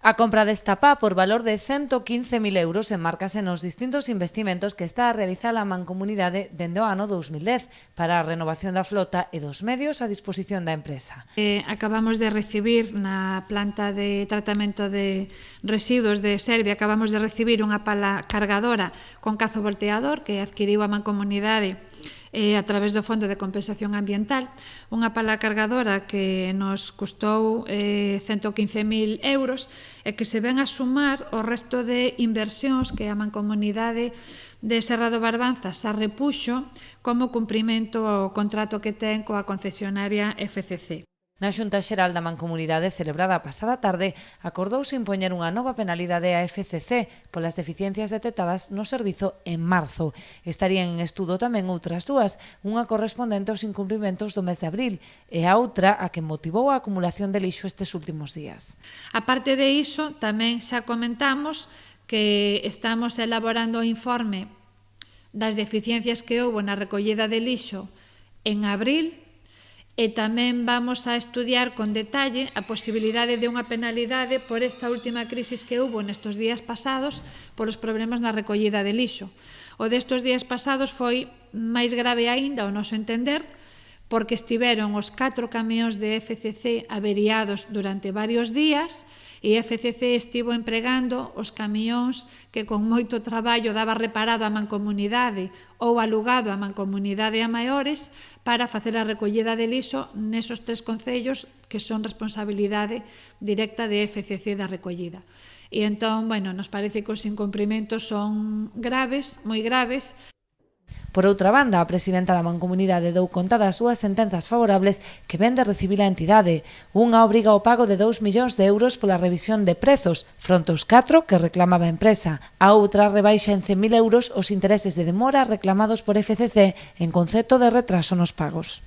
A compra desta pá por valor de 115.000 euros enmárcase nos distintos investimentos que está a realizar a Mancomunidade dende o ano 2010 para a renovación da flota e dos medios a disposición da empresa. Acabamos de recibir na planta de tratamento de residuos de Serbia, acabamos de recibir unha pala cargadora con cazo volteador que adquiriu a Mancomunidade a través do Fondo de Compensación Ambiental, unha pala cargadora que nos custou 115.000 euros e que se ven a sumar o resto de inversións que a Mancomunidade de Serra do Barbanza xa repuxo como cumprimento ao contrato que ten coa concesionaria FCC. Na Xunta Xeral da Mancomunidade celebrada a pasada tarde acordouse impoñer unha nova penalidade á FCC polas deficiencias detectadas no servizo en marzo. Estarían en estudo tamén outras dúas, unha correspondente aos incumprimentos do mes de abril e a outra a que motivou a acumulación de lixo estes últimos días. A parte de iso, tamén xa comentamos que estamos elaborando o informe das deficiencias que houbo na recollida de lixo en abril e tamén vamos a estudiar con detalle a posibilidade de unha penalidade por esta última crisis que houbo nestes días pasados por os problemas na recollida de lixo. O destes días pasados foi máis grave aínda, ao noso entender, porque estiveron os 4 camións de FCC averiados durante varios días e FCC estivo empregando os camións que con moito traballo daba reparado a Mancomunidade ou alugado a Mancomunidade a maiores para facer a recollida de lixo nesos 3 concellos que son responsabilidade directa de FCC da recollida. E entón, nos parece que os incumprimentos son graves, moi graves. Por outra banda, a presidenta da Mancomunidade deu conta das súas sentenzas favorables que ven de recibir a entidade. Unha obriga ao pago de 2 millóns de euros pola revisión de prezos, fronte aos 4 que reclamaba a empresa. A outra rebaixa en 100.000 euros os intereses de demora reclamados por FCC en concepto de retraso nos pagos.